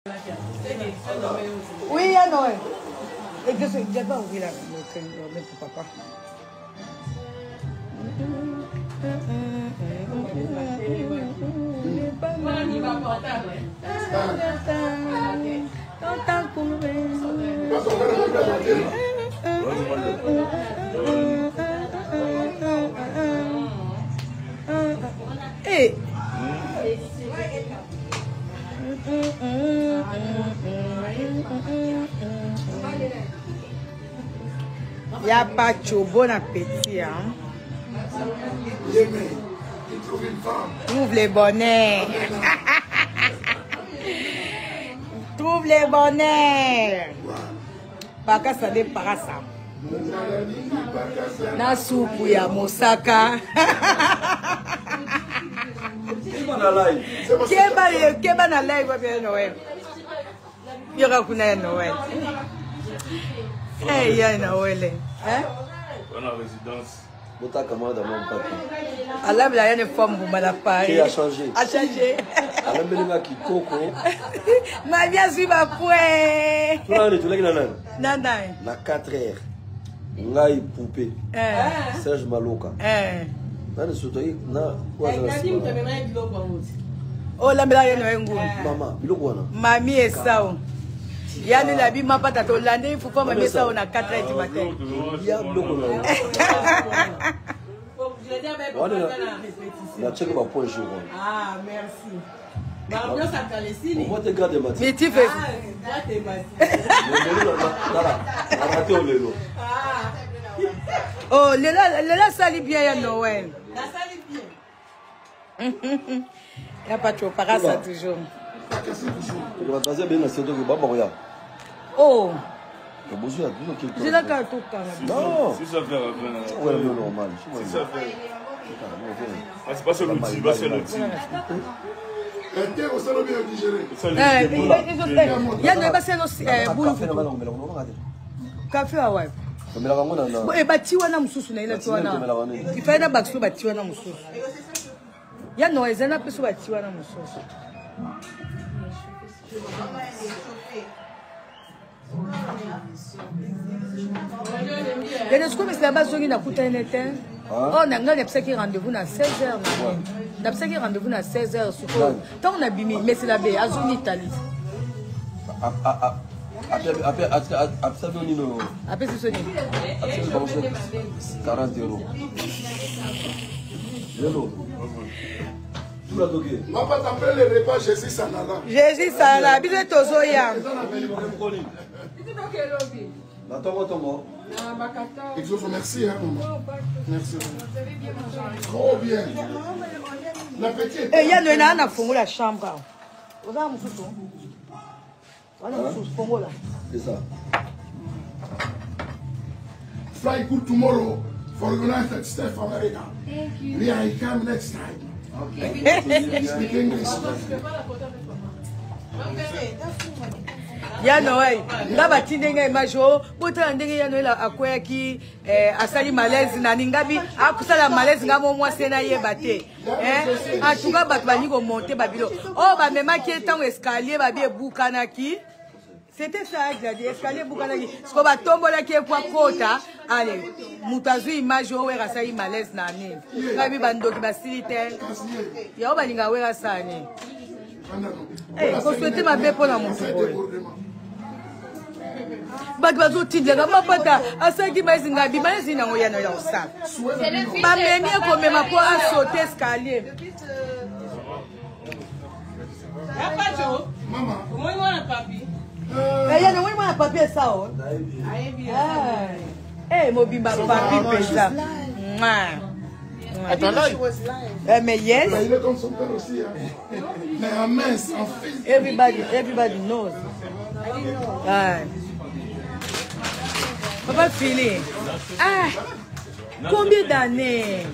Oui, il y a Noël. Et que c'est déjà pas ouvrir le pour papa. Hey. Y'a pas de bon appétit, hein? Trouve les bonnets. Trouve les bonnets. Baka ça dépara ça. Na soupe ya mosaka. Keba na live wa bien Noël. Yora kuna Noël. Eh ya Noël. Hein? On a résidence. Bota comment dans mon papa. Allah il y a une forme pour malapari. Qui a changé? A changé. Allah belinga qui coco. Ma bien sûr ma pouet. Toi on est tous les nanan. Nanan. Na 4h. Ngai poupée. Serge Maloka. Nani sotoyi na kwa za. Oh la mela yeno ngo. Mama, biloko wana. Mami esao. Yani la bi mapa ta Hollande, il faut pas me mettre ça on a 4h du matin. Ya biloko wana. La check ba point jour. Ah, merci. Moi te garde ma. Mais tu fais. Oh, Léla sali bien ya Noël. La sali bien. Il n'y a pas trop para ça toujours. Oh. J'ai la carte tout non. Si ça fait ouais, normal. Si ça fait. C'est pas sur l'outil, c'est l'outil. Il y a des bassins aussi. Café à ouais. Et bâti wana mususu na ile tu wana. Ifaida bakso bâti wana mususu. Ya no ezana peso bâti wana mususu. Et ce que c'est là-bas qui n'a coûté un été. Oh, n'a pas de rendez-vous à 16h. N'a pas de rendez-vous à 16h. Tant on a bimé, mais c'est la baie, à zone Italie. Après, c'est sonné. 40 €. Papa t'appelle le repas Jésus Sanala. Jésus Sanala, bisous Tozoya. Merci, hein, maman. Merci. Trop bien. L'appétit est. Et il y a le nana fongo la chambre. Vous avez un moussou. Voilà un moussou fongo là. C'est ça. Fly good tomorrow for United States of America. Thank you. We are come next time. Okay. Speak English. Ya Noël, nga batindenge majo, bota ndenge ya Noël akoya ki asali malaise na ningabi akusala malaise ngamo mwase na yeba te. En tout cas bat bani ko monter babilo. Oh ba mema ki etango escalier ba bi ebukana ki. C'était ça exact, escalier bukana ki. Sko ba tombola ki kwa kota, allez, mutazu image o wera asali malaise na ni. Ngabi bandoki basilite. Ya ba ninga wera sani. Eh, ko souhaiter ma be pona mon Bagbazo tidega mapata asaki mazinga bi mazinga ngoya na ya usa. Ba memi ko mema po a sauter escalier. Ya pacho. Mama. Moi wana papi. Ya no moi wana papi esa o. Eh mobimba papi pesa. Mais yes. Il est comme son père aussi. Mais en mince, en fils. Everybody knows. Papa Philly. Ah, combien d'années?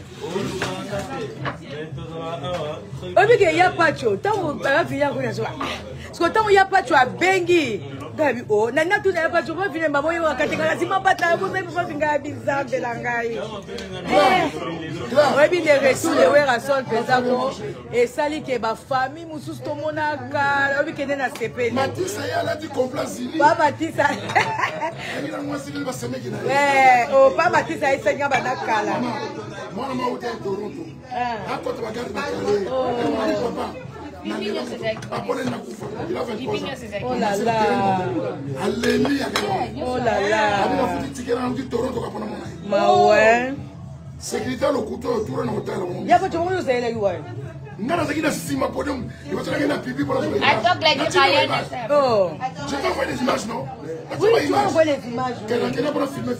Il n'y a pas de chose. Tant que il n'y a pas de chose à Bengi. Gabi oh nana tu na pas tu vas venir maman yo katenga lazima pata vous même pas vinga bizarre la ngai ouais bien les retours les ouais rasol pesako et sali ke ba famille mususu to monaka obi kende na CP Matissa ya dit complaisir pas Matissa oh pas Matissa il senya bana kala moi na ma hotel Toronto à côté ba garde ba papa il a 23 ans. Oh là là. Alléluia. Oh là là. Ma ouais. Sécurité le couteau tourne dans l'hôtel. Il y a pas de monde où là ouais. Ngana zakina sima podium. Il va te donner la pipi pour la journée. I talk like Italian. Oh. Je t'envoie des images non? Oui, tu m'envoies les images. Quelqu'un pour filmer.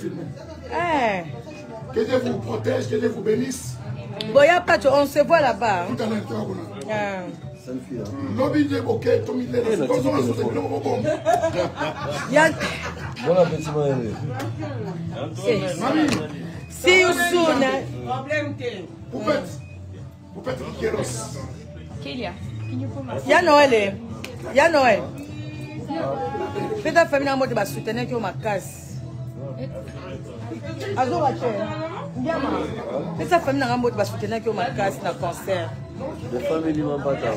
Que Dieu vous protège, que Dieu vous bénisse. Bon, il y a pas de on se voit là-bas. Lobby de bouquet, Tommy Lena. Bon appétit, Mamie. See you soon. Poupette Kéros. Kélia, Ya Noël. Ya Noël. Fais ta famille en mode de soutenir qui ont ma casse. Azo Wache. Fais ta famille en mode de soutenir qui ont ma casse dans le concert. Les familles m'ont pas tard.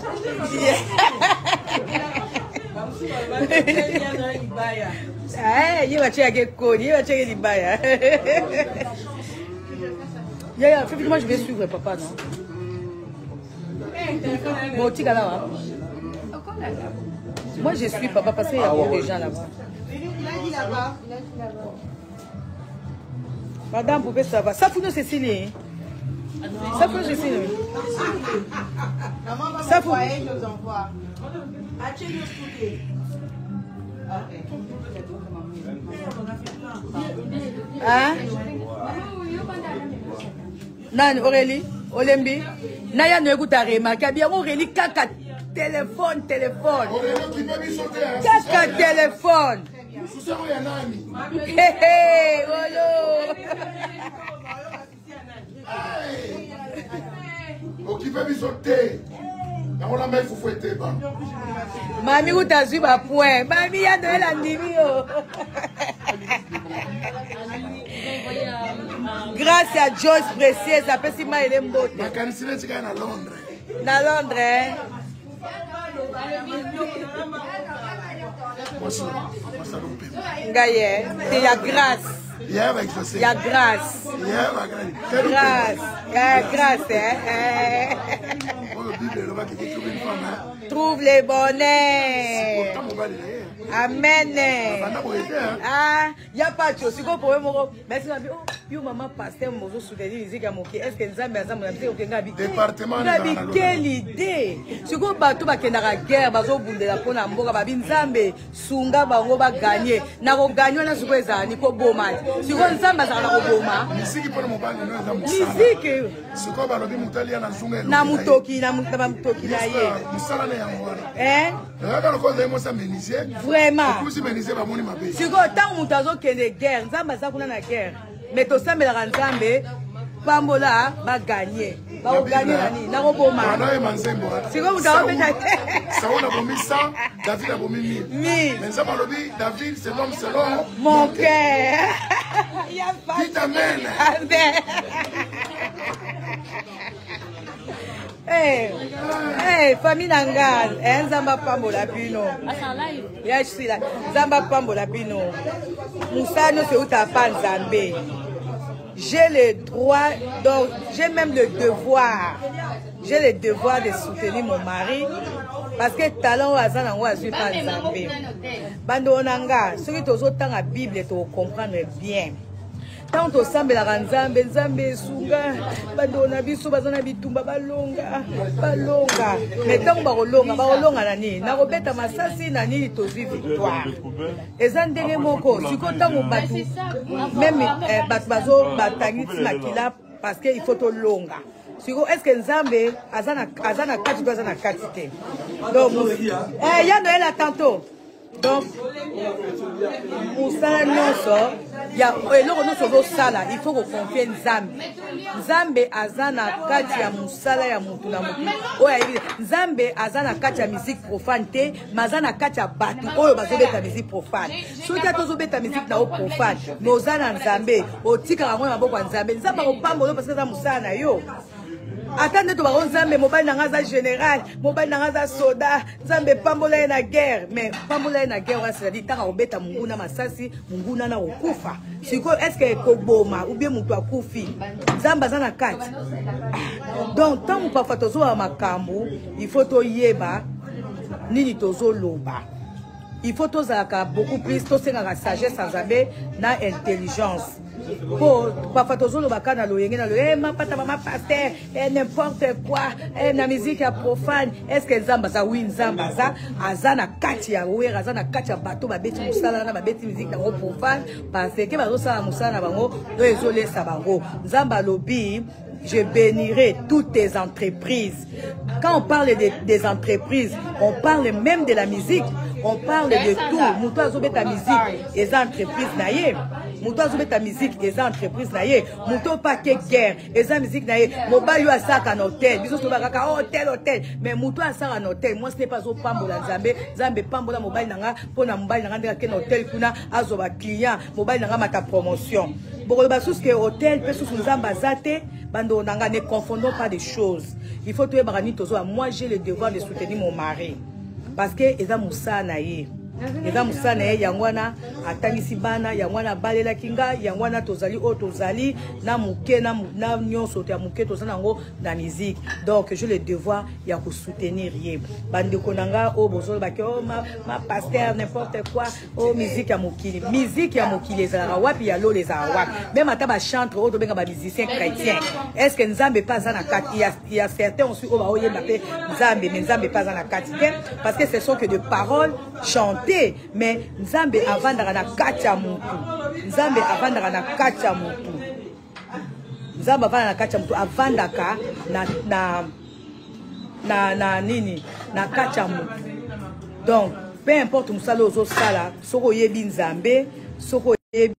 Il va checker code, il va checker les bails. Moi je vais suivre papa, non? Bon, tu là. Moi je suis papa parce qu'il y a beaucoup de gens là-bas. Madame Poupée, ça va. Ça fout nous Cécilie. Ça fout nous Cécilie. Ça fout. Hein? Nan Aurélie, Olembi, Naya ne écoute à remarquer bien Aurélie caca téléphone. Caca téléphone. Hé hé, olo. Occupez bisoté. On la met fouetté ba. Mami ou t'as vu ma point. Mami y a de la nimio. Grâce à Joyce Précieuse, après si ma elle mbote. Ma canisine tu gagne à Londres. Na Londres. Ngaye, c'est la grâce. Il y a grâce. Grâce, hein. Trouve les bonnets. Amen. Ah, il n'y a pas de chose. Si vous pouvez me dire, merci, yo maman pasteur mozo soutenir musique à moquer. Est-ce que nous avons besoin de département de quelle idée? Si vous bateau ba kendara guerre, bazo bundela pona mboka ba binzambe sunga bango ba gagner. Na ko gagner na suko ezani ko boma. Si ko nzamba za na ko boma. Musique pour mon bang no za musique. Siko ba lobi mutali na zunga. Na mutoki na mutoki na ye. Musala na yango. Hein? Ka ko za mo sa meniser. Vraiment. Kusi meniser ba moni mabe. Siko tant mutazo kende guerre, nzamba za kuna na guerre. Mais to sambela nzambe pambola ba gagner. Ba gagner nani na ko boma. Na manzembo. Siko mutazo peta. Saouna bomi 100, David a bomi 1000. Mais nzamba lobi David c'est l'homme selon mon cœur. Dites amen. Amen. Hey, famille Nangal, Nzamba Pambola Pino. Je suis là. Nzamba Pambola Pino. Moussa nous fait où t'as pas Nzambé. J'ai le droit, donc j'ai même le devoir. J'ai le devoir de soutenir mon mari. Parce que talent Azana ou Azu pas Nzambé. Bando Nanga, ceux qui t'osent autant la Bible, tu comprendre bien. Tant au sambe la Nzambe, Nzambe sunga, badona biso bazana bitumba balonga. Mais tant balonga nani, na robeta masasi nani tozi victoire. Ezandenge moko, siko tango batu, même bat bazo batangiti makila parce que il faut to longa. Siko est-ce que Nzambe azana kati to azana kati te. Donc ya Noël tantôt. Donc, Moussa Nyonso, ya eloko no sozo sala il faut qu'on confie Nzambe. Nzambe azana kati ya musala ya mutu na mutu. Oya Nzambe azana kati ya musique profane te, mazana kati ya batu oyo bazobeta musique profane. Soki atozobeta musique na o profane, nozana Nzambe, otika rango na maboko ya Nzambe. Nzambe kopambola parce que za musala na yo. Attendez to ba Nzambe mobile na ngaza général, mobile na ngaza soda, Nzambe pambola na guerre, mais pambola na guerre c'est-à-dire taka obeta munguna masasi, munguna na okufa. Siko est-ce que koboma ou bien mutu akufi? Nzambe azana kati. Donc tant parfois tozo wa makambo, il faut to yeba nini tozo loba. Il faut tozalaka beaucoup plus tosenga sagesse Nzambe na intelligence. Pour parfois toujours le bacana loyenge ma pata ma pasteur n'importe quoi la musique est profane. Est-ce que Nzamba za oui Nzamba za azana kati ya wera azana kati ya bato ba beti musala na ba beti musique na profane parce que bazo sala musala na bango do ezole sa bango Nzamba lobi. Je bénirai toutes tes entreprises. Quand on parle des entreprises, on parle même de la musique. On parle de tout. Mouto azobé ta musique, les entreprises naïe. Mouto azobé ta musique, les entreprises naïe. Mouto pas que guerre, les musique naïe. Mobile yo asaka un hôtel. Biso soba kaka hôtel. Mais mouto asaka un hôtel. Moi ce n'est pas au pambola Nzambe. Nzambe pambola mobile nanga. Pona mobile nanga ndeka ken hôtel kuna azoba client. Mobile nanga mata promotion. Bon ba sous que hôtel pe sous Nzamba zate. Bando nanga ne confondons pas des choses. Il faut tuer barani tozo. Moi j'ai le devoir de soutenir mon mari. Parce que eza musa na ye. Eza musa na ye yangwana atangisi bana yangwana balela kinga yangwana tozali o tozali na muke na nyonso te muke tozana ngo na musique. Donc j'ai le devoir ya ko soutenir ye. Bande konanga o bozolo ba ke o ma pasteur n'importe quoi o musique ya mokili. Musique ya mokili ezala wapi ya lo les awa. Même ata ba chantre o to benga ba musicien chrétien. Est-ce que Nzambe pas za na kati il y a certains aussi o ba o yeba pe Nzambe mais Nzambe pas za na kati parce que ce sont que de paroles chantées. Mais Nzambe avandaka na kati ya mutu. Nzambe avandaka na kati ya mutu. Nzambe avandaka na kati ya mutu avandaka na nini na kati ya mutu. Donc peu importe musala ozo sala soko yebi Nzambe soko yebi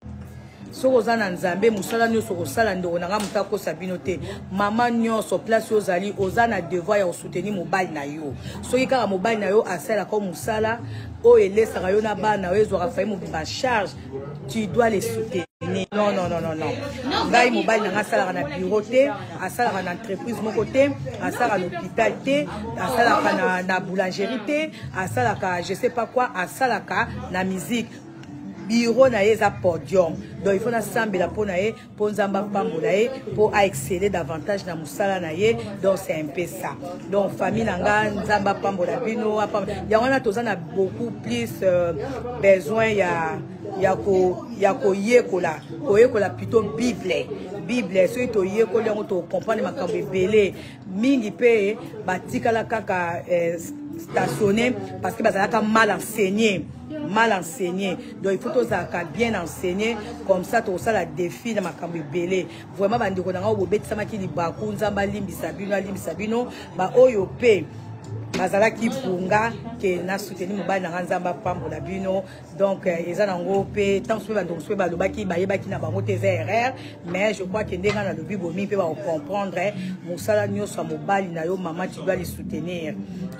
soko zana Nzambe musala nyonso ko sala ndoko nanga mutako sabino te mama nyonso place ozali ozana devoir ya soutenir mobile na yo soki kaka mobile na yo asala comme musala o elesaka yo na bana yo ezwaka fayi mobima charge tu dois les soutenir. Non. Ngai mobile nanga asalaka na bureau te asalaka na entreprise moko te asalaka na hôpital te asalaka na boulangerie te asalaka je sais pas quoi asalaka na musique. Bureau na ye za podium. Donc il faut na sambela po na ye po Nzamba pambola ye po a exceller davantage na musala na ye. Donc c'est un peu ça. Donc famille nanga Nzamba pambola bino ya wana tozana beaucoup plus besoin ya ko yekola plutôt Bible so to yekola ngo to comprendre makambo ebele mingi pe batikala kaka stationné parce que bazalaka mal enseigné. Donc il faut tous bien enseigner comme ça tout ça la défi dans ma cambi belé vraiment bandi ko nanga obeti samaki libaku Nzamba limbisa bino ba oyo pe bazala ki punga ke na soutenir mobile na Nzamba pambola bino donc eza nango pe tant so ba donc so ba lobaki ba yebaki na bango te erreur mais je crois que ndenga na lobi bomi pe ba comprendre musala nyonso mobile na yo maman tu dois les soutenir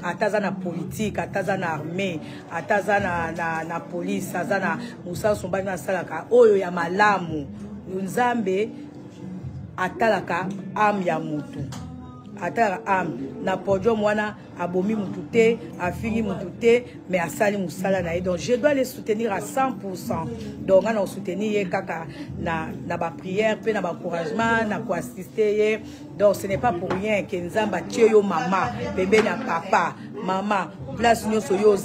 ataza na politique ataza na armée ataza na police azana musala somba na salaka oyo ya malamu Nzambe atalaka am ya mutu atara am na podium wana abomi mutute afingi mutute mais asali musala na ye donc je dois les soutenir à 100%. Donc on a soutenir kaka na ba prière pe na ba encouragement na ko assister ye. Donc ce n'est pas pour rien que Nzamba tie yo mama bébé na papa mama place nyonso yo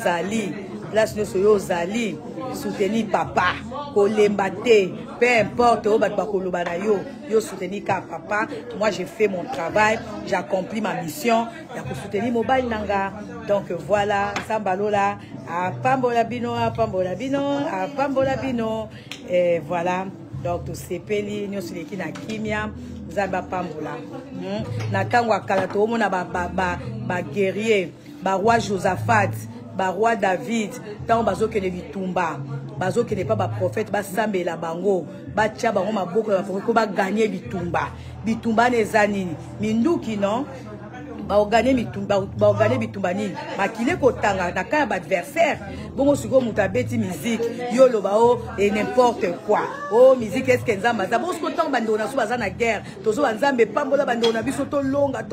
zali soutenir papa kolemba te peu importe o batba koloba na yo soutenir ka papa. Moi j'ai fait mon travail, j'ai accompli ma mission ya ko soutenir mobile nanga. Donc voilà Nzamba lola a pambola bino et voilà donc to sepeli nyoso leki na kimia Nzamba pambola na tango akala to mona ba guerrier ba roi Josaphat ba roi David tant bazo ke le bitumba bazo qui n'est pas ba prophète ba sambe la bango ba tia bango maboko ko ba gagner bitumba nezanini minduki non ba gagner bitumba nini makile kotanga na ka ba adversaire bongo siko mutabeti musique yolo ba o et n'importe quoi oh musique est-ce que nzamba za bon ce temps bando na so baza na guerre tozo banzambe pambola bando na biso to longa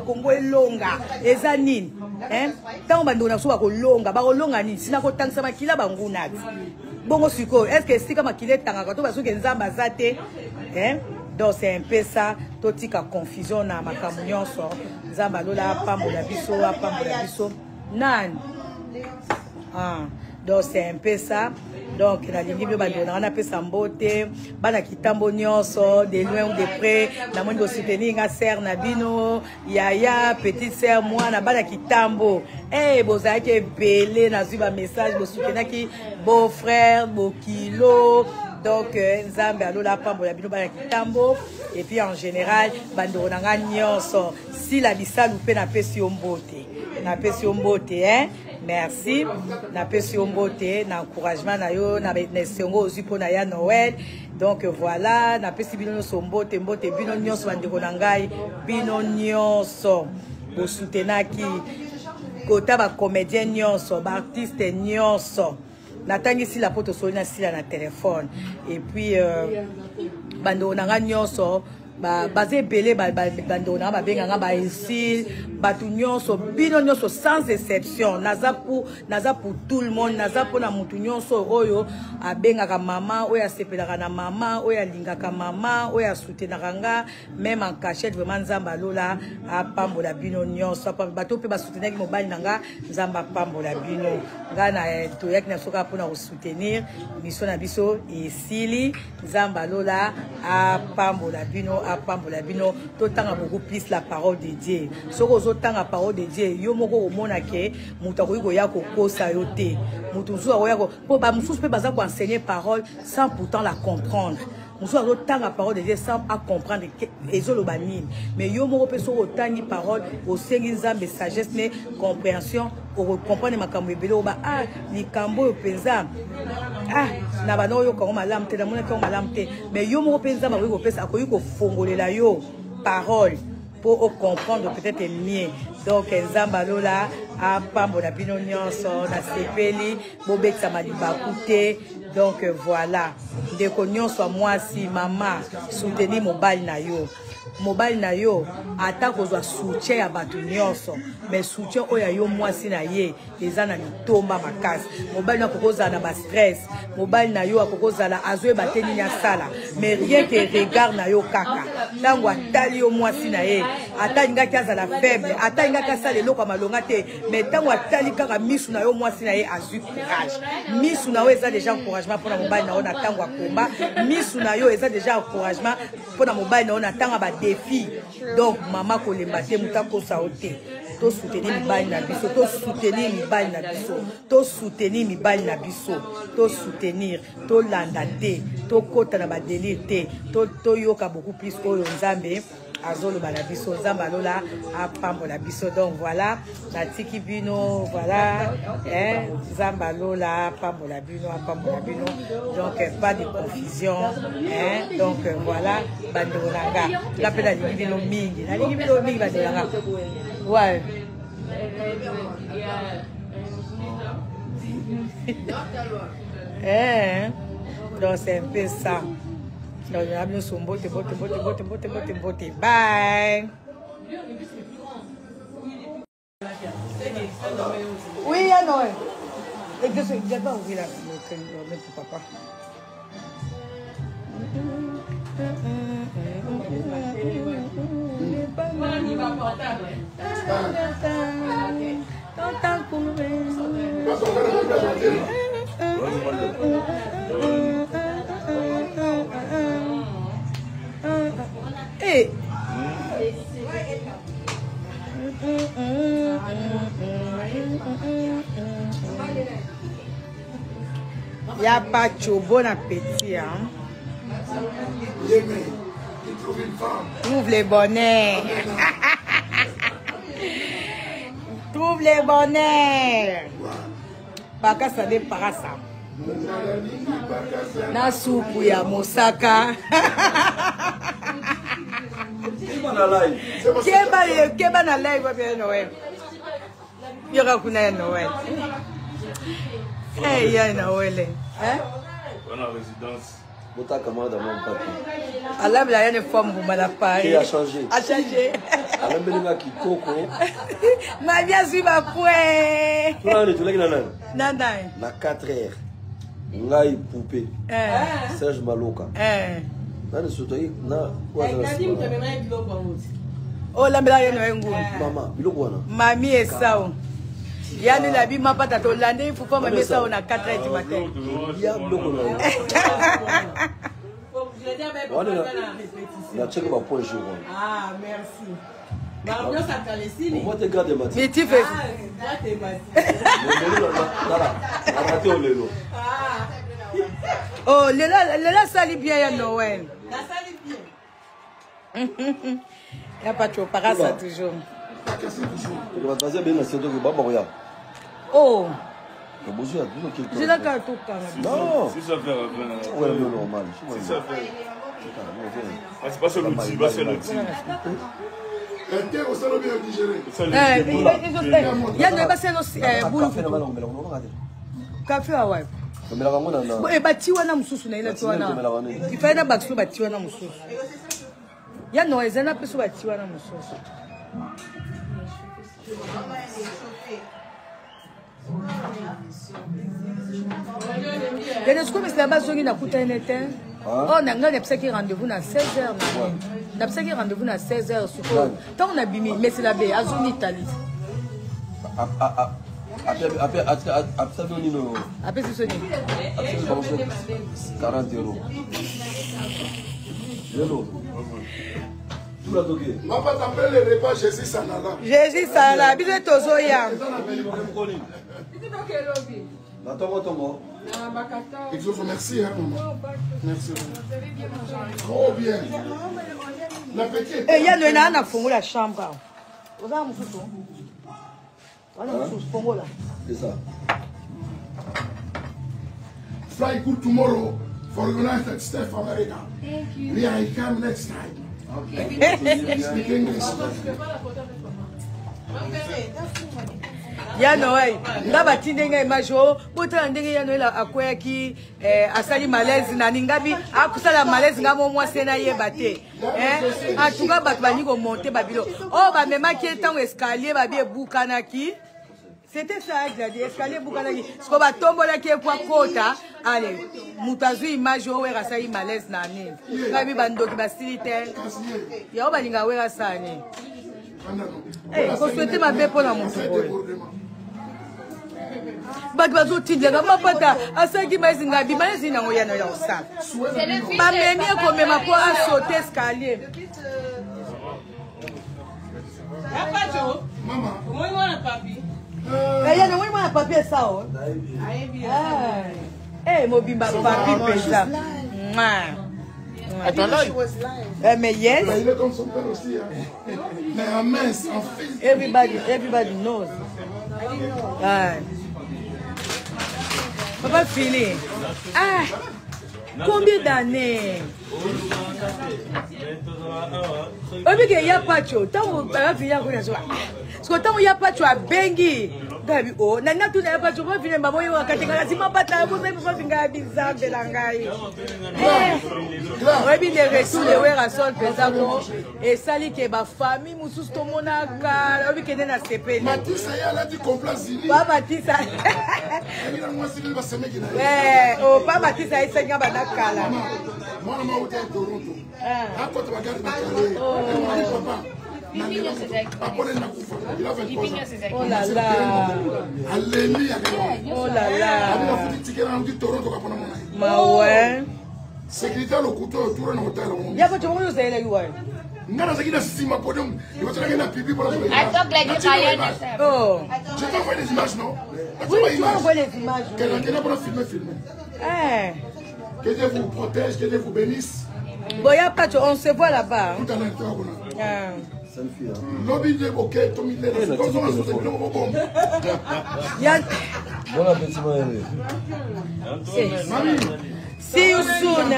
Congo elonga ezanini hein tant bando na so ba kolonga nini sina ko tangisa makila bangunati bongo siko est-ce que sika makile tanga to baso ke nzamba za te hein. Donc c'est un peu ça, totika confusion na makambo nyonso. Nzamba lola pambola biso, nan. Ah, donc c'est un peu ça. Donc na lingi bi bandona na pesa mbote, bana kitambo nyonso, de loin ou de près, na mondo soutenir nga sœur na bino, yaya petite sœur moi na bana kitambo. Eh bozaki belé na zuba message bo soutenir ki beau frère, beau kilo. Donc nzambe alola pambola bino bana kitambo et puis en général bando nanga nyonso si la bisalu pe na pesi ombote hein merci na pesi ombote na encouragement na yo na sengo ozipo na ya Noël donc voilà na pesi bino nyonso mbote bino nyonso bandeko na ngai bino nyonso bo soutenaki kota ba comédien nyonso ba artiste nyonso natangi si la poto solina sila na téléphone et puis bando nanga nyonso basé belé bando na ba benga ba ici batu nyonso bino nyonso sans exception naza pour tout le monde naza pour na mutu nyonso oyo abenga ka mama oyo asepelaka na mama oyo alingaka mama oyo soutenaka nga même en cachette vraiment nzamba lola apambola bino nyonso bato pe ba soutenaki mobali nanga nzamba pambola bino ngana toyaki na soka pour na soutenir mission na biso esili nzamba lola apambola bino totanga beaucoup plus la parole de Dieu soko zotanga parole de Dieu yo moko omona ke mutu akoyiko ya kokosa yo te mutu nzu akoyako po ba mususu pe baza ko enseigner parole sans pourtant la comprendre mususu azotanga parole de Dieu sans à comprendre ezoloba nini mais yo moko pe soko tangi parole osengi nzambe sagesse ne compréhension pour comprendre makambo ebele oba ah likambo yo penza ah na bano yo ko malamte na mona ko malamte mais yo moko penza ba ko pesa akoyiko fongolela yo parole pour comprendre peut-être mieux donc nzamba lola apambola bino nyonso na sepeli bobekisa maliba kute donc voilà ndeko nyonso mwasi mama soutenir mobile na yo ata kozwa soutien ya bato nyonso mais soutien oyo yo mwasi na ye eza na litomba makasi mobile na kokozala na ba stress mobile na yo akokozala azwe bateni nya sala mais rien que regard na yo kaka tango atali yo mwasi na ye ata ngaki azala faible ata ngaki asala eloko malonga te mais tango atali kaka misu na yo mwasi na ye azwi courage misu na yo eza déjà encouragement pour na mobile na yo na tango akomba misu na yo eza déjà encouragement pour na mobile na yo na tango ba défi donc maman kolemba te muta ko sa ote to soutenir mibali na biso to soutenir mibali na biso to soutenir mibali na biso to soutenir to landa te to kota na ba délire te to yoka beaucoup plus oyo nzambe azolo bala biso nzamba lola apambola biso donc voilà natiki bino voilà nzamba lola apambola bino donc pas de confusion donc voilà bandolanga lapela lingi bino mingi na lingi bino mingi bandolanga ouais donc c'est un peu ça. Donc, on a bien son botte. Bye. Oui, à Noël. Et que c'est déjà ouvrir la même pour papa. Hey. Il n'y a pas de bon appétit. Hein? Trouve les bonnets. Trouve les bonnets. Pas qu'à ça départ ça. Na supu ya mosaka. Keba na live wa bien Noël. Yoka kuna ya Noël. Eh ya Noël. Hein? On a résidence. Bota comment dans mon papier. Allah la yana forme pour malapa. Qui a changé? A changé. Allah belinga kitoko. Ma bien si ba point. Tu l'as dit Nanda. Na 4h. Ngai poupée. Serge Maloka. Nani sotoyi na oh la mbela yeno yengu mama biloko wana mami esao yani la bima pata to lande il faut pas mami esao na 4h du matin ya biloko na wana na check ba point jour ah merci Mario Sakalesini. On va te garder Mathieu. Mais tu fais oh, Léla sali bien ya Noël. La sali bien. Il n'y a pas de para ça toujours. Tu vas passer bien la série de Baba Roya. Oh. J'ai la carte tout le temps. Non. Si ça fait ouais, normal. Si ça fait. C'est pas sur l'outil, pas sur l'outil. Il y a des bassins aussi. Café à ouais. Et bâti wana mususu na ile tuana. Ifaida bakso bâti wana mususu. Ya no ezana peso bâti wana mususu. Est-ce que c'est là-bas sur une couta n'était? Oh, n'a pas de rendez-vous à 16h. N'a pas de rendez-vous à 16h. Tant on a bimé, mais c'est la baie, à zone Italie. Après, c'est sonné. 40 €. Papa t'appelle le repas Jésus Sanala. Jésus Sanala, bisous Tozoya. Il faut merci, hein, maman. Merci. Trop bien. La petite. Et il y a le nana qui la chambre. Vous avez un moussou. On a un moussou, là. C'est ça. Fly good tomorrow for United States of America. Thank you. We are come next time. Okay. Speak English. Ya Noël, ngaba tindenga imajo, bota ndenge ya Noël akweki asali malaise na ningabi akusala malaise ngamo mwase na yeba te. Atuka bato bani ko monter babilo. Oh ba mema ki etango escalier ba bie bukanaki. C'était ça, j'ai dit escalier bukanaki. Sko ba tombola ki kwa kota, allez, mutazu image o wera asali malaise na ni. Ngabi bandoki basilite. Ya o balinga wera sani. Eh, ko souhaiter ma paix pour la montre. Bagbazo tidega mapata asaki mazinga bi mazinga ngo yana ya osala. Ba meni ko mema ko a sauter escalier. Apacho. Mama. Moi wana papi. Yana moi wana papi ça o. Eh mobimba papi pesa. Mais yes. Il est comme son père aussi. Mais en mince, en fils. Everybody knows. Papa Philly. Ah, combien d'années? On dit qu'il n'y a pas de chose. Tant qu'on va finir avec ça. Parce que tant qu'il n'y a pas de chose à Bengi. Oh, nana tu n'as pas de chose. On va finir par moi. On va catégorie. Si ma patte là, vous n'avez pas fini à bizarre de l'angaï. On va bien les retours de Werasol pesako. Et sali que ma famille moussous tout mon aka. On va bien na CP. Matissa elle a dit complaisir. Pas Matissa. Oh, pas Matissa il s'est gagné à Kala. Moi je suis à Toronto. À côté de papa. Il a 23 ans. Oh là là. Alléluia. Oh là là. Ma ouais. Secrétaire le couteau autour de l'hôtel. Il y a pas de monde qui est là. Oh. Je t'envoie des images, non? Oui, tu m'envoies les images. Quelqu'un a filmé. Que Dieu vous protège, que Dieu vous bénisse. Bon, il n'y a pas de... On se voit là-bas. Tout à l'heure. Il y a... Bon appétit, Maëlle. See you soon.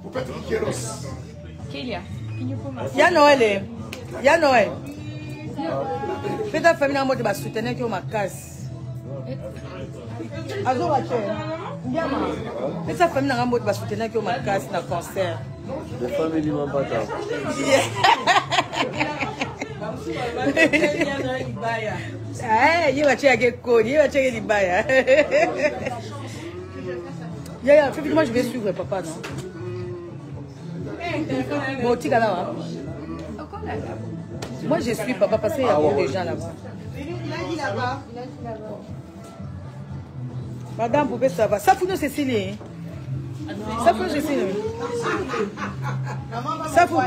Poupette Kéros. Kélia, Ya Noël. Ya Noël. Fais ta famille en mode de soutenir qui est ma casse. Azo Waché. Fais ta famille en mode de soutenir qui est ma casse dans le concert. Les familles m'ont pas tard. Il va checker code, il va checker les bails. Effectivement, je vais suivre papa, non? Bon, tu là, hein? Moi, je suis papa parce qu'il y a beaucoup de gens là-bas. Madame Poupée, ça va. Ça fout nous, Cécilie. Ça fout nous, Cécilie. Ça fout.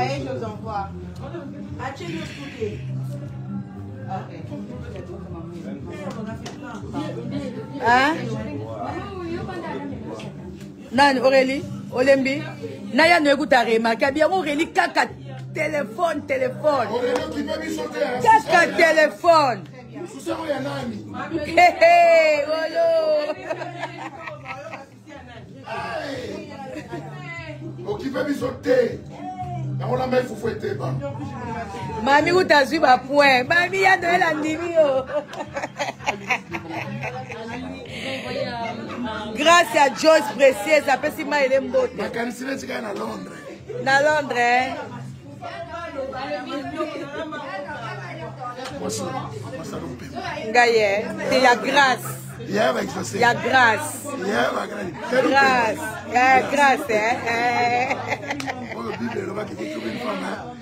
Hein? Nan Aurélie, Olembi, Naya ne écoute à remarquer bien Aurélie caca téléphone. Caca téléphone. Hé Olo. Occupez bisoté. On a même fouetté ba. Mami ou t'as vu ma point. Mami y a de la nivio. Grâce à Joyce Précieuse, après si ma elle est mbote. Ma canicine tu gagne à Londres. Na Londres, hein? Gaye, c'est la grâce. Il y a grâce. Grâce, hein?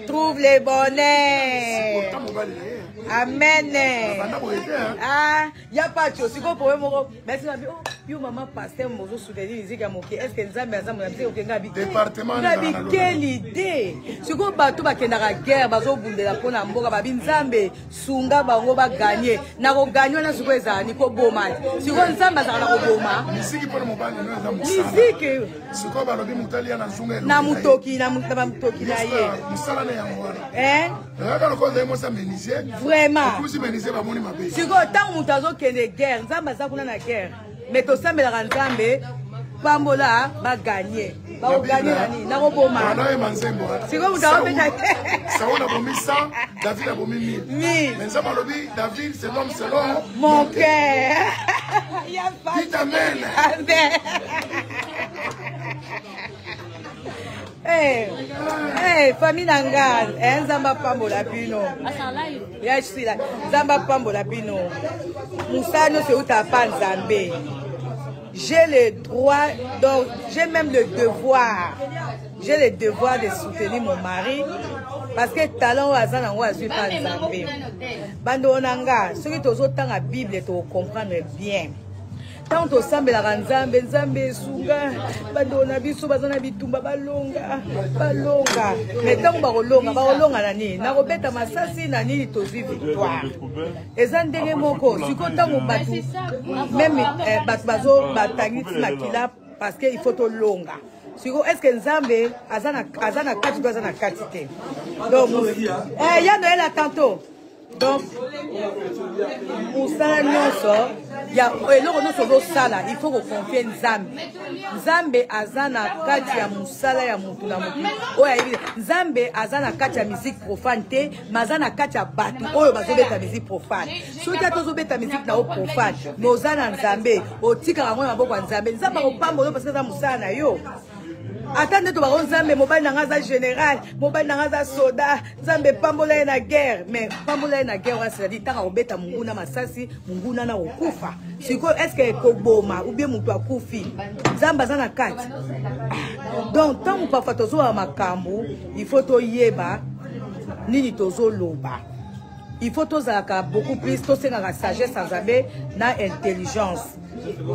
Trouve les bonnets. Amen. Ah, il n'y a pas de chose. Si vous pouvez me dire, merci, maman, pasteur, je soutenir les égards. Est-ce que nous avons département quelle idée? Si vous bateau va la guerre, bazo bunde la pona mboka babinzambe sunga bango ba gagner. Na ko gagner na suko ezani ko boma. Si vous nzamba za na ko boma. Misiki pour mobali no za musala. Misiki. Siko ba lobi mutali na zunga. Na mutoki na mutoki na ye. Musala na yango. Vraiment. Si vous avez une guerre, vous avez une guerre. Mais tout ça, vous avez Pambola va gagner. Va gagner. Si vous avez Saoul a vomi 100, David a vomi 1000. Mais ça, David, c'est l'homme selon mon cœur. Dites Amen. Hey, famille Nangal, Nzamba Pambola Pino. Je suis là. Nzamba Pambola Pino. Moussa, nous, c'est où t'as pas Nzambé. J'ai le droit, donc j'ai même le devoir. J'ai le devoir de soutenir mon mari. Parce que talent Azan je suis pas Nzambé. Bando Nanga, ceux qui ont autant la Bible, tu comprendre bien. Tant au sambe la Nzambe, Nzambe sunga, badona biso bazana bitumba balonga. Mais tant balonga nani, na robeta masasi nani tozi victoire. Ezandenge moko, siko tango batu, même batu bazo batangiti makila parce que il faut to longa. Siko est-ce que Nzambe azana kati azana katite. Donc ya Noël a tantôt. Donc, pour ça, il y a il faut qu'on confie Nzambe. Nzambe azana kati ya musala ya mutu na mutu. Nzambe azana kati ya musique profane te, mazana kati ya batu oyo bazobeta musique profane. Soki atozobeta musique na o profane, nozana Nzambe, otika rango na maboko ya Nzambe. Nzambe opambola parce que za musala na yo. Attendez, tu vas Nzambe mobile na général, mobile na soda, Nzambe pambola na guerre, mais pambola na guerre c'est-à-dire ta obeta munguna masasi, munguna na okufa. Siko est-ce que koboma ou bien mutu akufi? Nzamba za na kati. Donc tant pas fatozo à makambo, il faut to yeba nini tozo loba. Il faut tozaka beaucoup plus tosenga sagesse Nzambe na intelligence.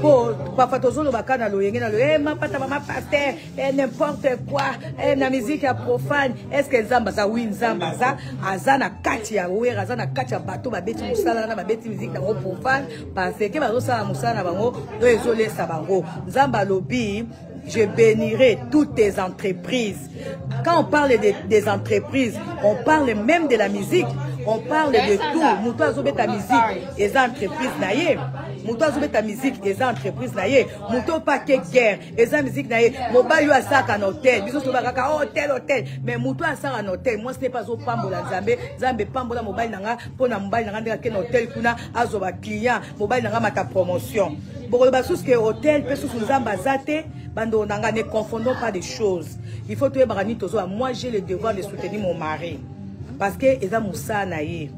Pour parfois tozolo bakana loyenge na lo ma pata mama pasteur n'importe quoi na musique ya profane. Est-ce que Nzamba za oui Nzamba za azana kati ya wera azana kati ya bato babeti musala na babeti musique na profane parce que bazo sala musala na bango do ezolesa bango. Nzamba lobi je bénirai toutes tes entreprises. Quand on parle des entreprises, on parle même de la musique. on parle de tout. Moutou azobé ta musique, et ça entreprise naïe. Moutou azobé ta musique, et ça entreprise naïe. Moutou pas que guerre, et ça musique naïe. Mobile a ça qu'un hôtel, bisous sur baka hôtel. Mais Moutou a ça un hôtel. Moi ce n'est pas au pambola Zambé pambola mobile nanga pour na mobile nanga qu'un hôtel kuna azoba client mobile nanga mata promotion. Bon bah sous que hôtel, peut sous Zamba zate, bando nanga ne confondons pas des choses. Il faut tuer barani tozo. Moi j'ai le devoir de soutenir mon mari. Parce que eza musa na ye.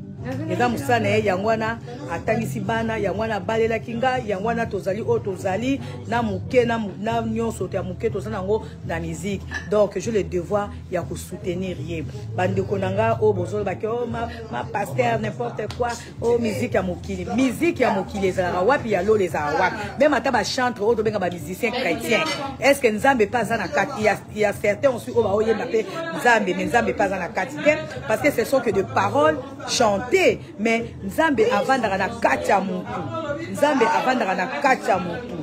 Eza musa na ye yangwana atangisi bana yangwana balela kinga yangwana tozali o tozali na muke na nyonso te muke tozana ngo na musique. Donc j'ai le devoir ya ko soutenir ye. Bande konanga o bozolo ba ke o ma pasteur n'importe quoi o musique ya mokili. Musique ya mokili ezala wapi ya lo les wapi. Même ata ba chantre o to benga ba musicien chrétien. Est-ce que Nzambe pas na kati il y a certains aussi o ba o yemba pe Nzambe mais Nzambe pas na kati parce que ce sont que de paroles chantées. Mais Nzambe avandaka na kacha mutu. Nzambe avandaka na kacha mutu.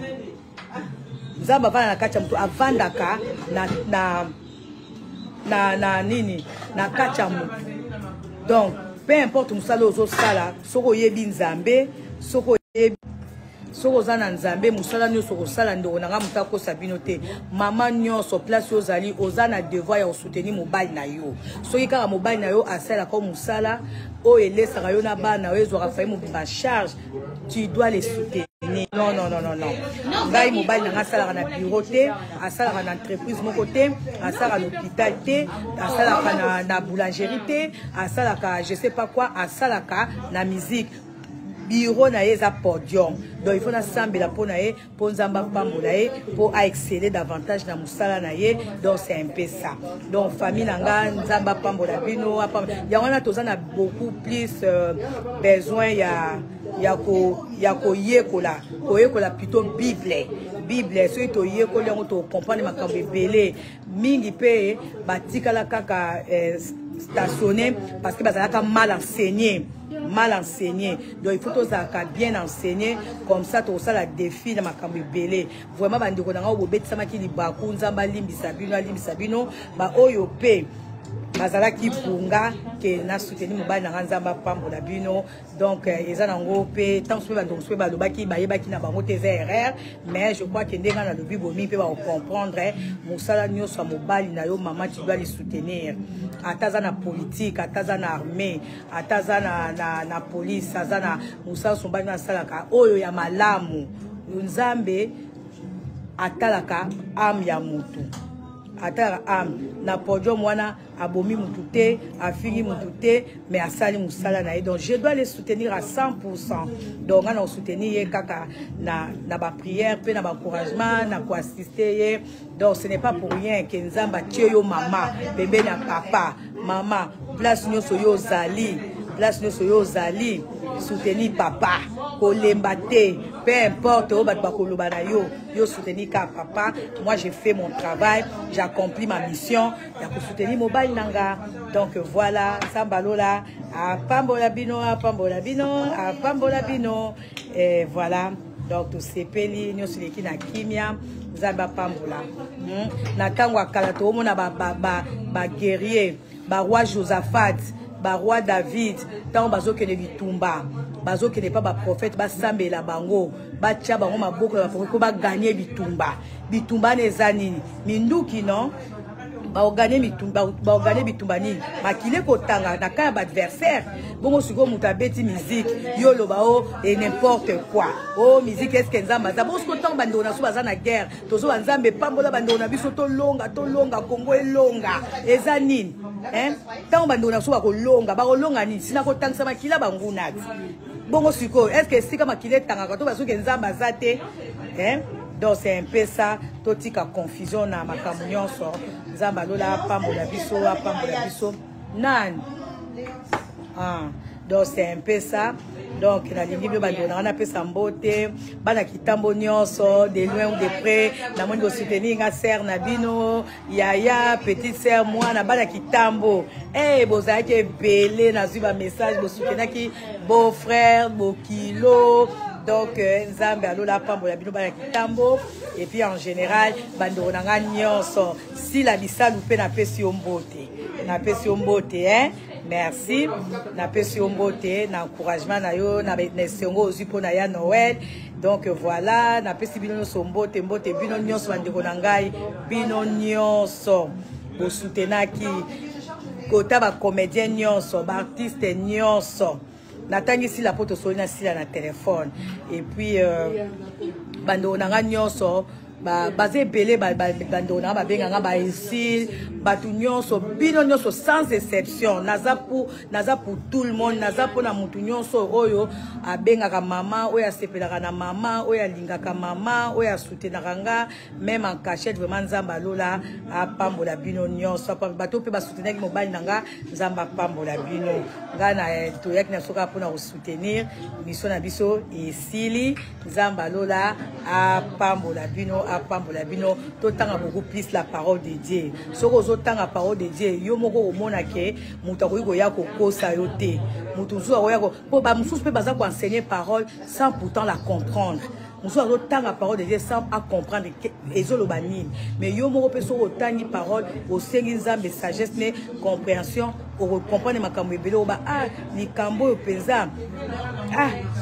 Nzambe avandaka na kacha mutu avandaka na nini na kacha mutu. Donc peu importe musala ozo sala soko yebi Nzambe soko yebi soko zana Nzambe musala nyonso ko sala ndoko nanga mutako sabino te mama nyonso place ozali ozana devoir ya soutenir mobile na yo soki kaka mobile na yo asala ko musala o elesaka yo na bana o ezwaka fayi mobimba charge tu dois les soutenir. Non. Ngai mobile nanga asalaka na bureau te asalaka na entreprise moko te asalaka na hôpital te asalaka na boulangerie te asalaka je sais pas quoi asalaka na musique. Bureau na eza podium. Donc il faut na sambela po na ye, po nzamba pambola ye, po a exceller davantage na musala na ye. Donc c'est un peu ça. Donc famille nanga nzamba pambola bino, yangona tozana beaucoup plus besoin ya ko yekola plutôt Bible so to yekola to comprendre makambo ebele mingi pe batikala kaka stationné parce que bazalaka mal enseigné. Donc il faut que ça bien enseigné comme ça tout ça la défi dans ma cambe belé vraiment bandi ko nanga obeti sama ki libaku nzamba limbisa bino ba oyo pe bazala ki bunga ke na soutenir mobile na nzamba pambola bino donc eza nango pe tant so bando so ba lobaki ba yebaki na bango te erreur mais je crois que ndenga na lobi bomi pe ba comprendre musala nyoso mobile na yo maman tu dois les soutenir ataza na politique ataza na armée ataza na police azana musala so bana salaka oyo ya malamu Nzambe atalaka am ya mutu atara am na podium wana abomi mutute afiri mutute mais asali musala na ye donc je dois les soutenir à 100%. Donc on a soutenir kaka na ba prière pe na ba encouragement na ko assister ye. Donc ce n'est pas pour rien que Nzamba tie yo mama bébé na papa mama place nyoso yo zali soutenir papa kolemba te peu importe o bat bakoloba na yo soutenir ka papa. Moi j'ai fait mon travail, j'ai accompli ma mission ya ko soutenir mobile nanga. Donc voilà sambalola a pambola bino et voilà donc tout sepeli nyoso leki na kimia Nzamba pambola na tango akala to mona ba guerrier ba roi Josaphat ba roi David tant bazo ke ne bitumba bazo ke ne pas ba prophète ba sambela bango ba tia bango maboko ba ko ba gagner bitumba ne zanini minduki non ba gagner bitumba ni makile ko tanga na ka ba adversaire bongo siko mutabeti musique yo loba o et n'importe quoi oh musique est-ce que Nzamba za bon ko tanga bando na so baza na guerre tozo Nzambe pambola bando na biso to longa Congo elonga ezanini tant bando na so ba ko longa ni sina ko tangisa makila bangunati bongo siko est-ce que sika makile tanga ko to bazo ke Nzamba za te donc c'est un peu ça totika confusion na makambo nyonso Nzamba lola pambola biso nan donc c'est un peu ça. Donc na lingi bio bando na pesa mbote bana kitambo nyonso de loin ou de près na mondo soutenir nga sœur na bino yaya petite sœur moi na bana kitambo bozaki belé na suiva message bo soutenir ki beau frère beau kilo. Donc Nzambe alola pambola bino bana kitambo et puis en général bando na nyonso si la bisalu pe na pesi ombote merci na pesi mbote na encouragement na yo na sengo aussi pour na ya Noël. Donc voilà, na pesi bino so mbote bino nyonso bandeko na ngai bino nyonso bo soutenaki kota ba comédien nyonso ba artiste nyonso natangi si la poto solina sila na téléphone et puis bando na nga nyonso basé belé bando na ba benga nga ba ici batu nyonso bino nyonso sans exception naza pour tout le monde naza pour na mutu nyonso oyo abenga ka mama oyo asepelaka na mama oyo alingaka mama oyo asoutenaka nga même en cachette vraiment nzamba lola apambola bino nyonso bato pe ba soutenaki mobali nanga nzamba pambola bino nga na to yak na soka pour na soutenir mission na biso esili nzamba lola apambola bino to tanga beaucoup plus la parole de Dieu soko zo tanga parole de Dieu yo moko omona ke muta ko ya ko kosa yo te mutu zo ya ko po ba mususu pe baza ko enseigner parole sans pourtant la comprendre mususu zo tanga parole de Dieu sans à comprendre ezolo banini mais yo moko pe soko tangi parole au sengi nzambe sagesse ne compréhension au comprendre makambo ebele oba likambo yo penza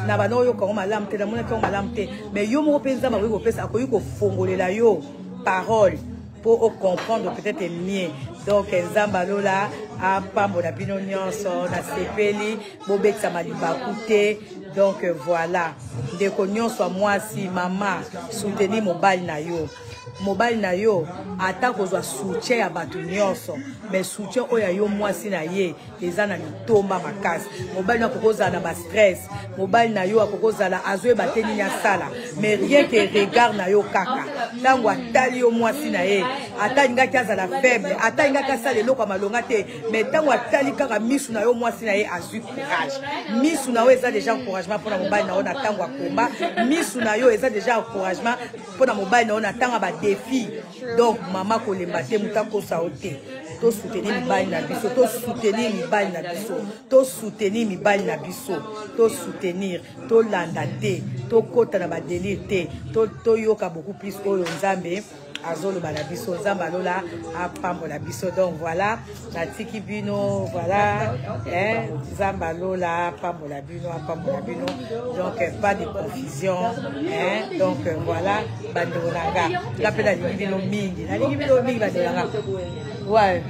na bano yo ko malamu te na mona ko malamu te mais yo moko penza ba ko pesa ko yuko fongolela yo parole pour comprendre peut-être mieux. Donc nzamba lola apambola bino nyonso na sepeli bobekisa maliba kute. Donc voilà, ndeko nyonso moi si mama soutenir mobile na yo. Mobile na yo ata kozwa soutien ya batu nyonso mais soutien oya yo mwasi na ye eza na litomba makasi mobile na kokoza na ba stress mobile na yo akokoza la azwe bateni nya sala mais rien que regard na yo kaka tango atali yo mwasi na ye ata ngaki azala faible ata ngaki asala eloko malonga te mais tango atali kaka misu na yo mwasi na ye azwi courage misu na yo eza déjà encouragement pour na mobile na yo na tango akomba misu na yo eza déjà encouragement pour na mobile na yo na tango ba défi. Donc maman kolemba te muta ko saote to soutenir mibali na biso to soutenir mibali na biso to soutenir mibali na biso to soutenir to landa te to kota na ba délire te to yoka beaucoup plus oyo nzambe azolo bala biso nzamba lola apambola biso. Donc voilà natiki bino voilà nzamba lola apambola bino donc pas de confusion donc voilà bandolanga la pe na lingi bino mingi bandolanga ouais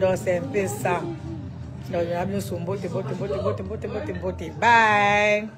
donc c'est un peu ça. Donc, bye.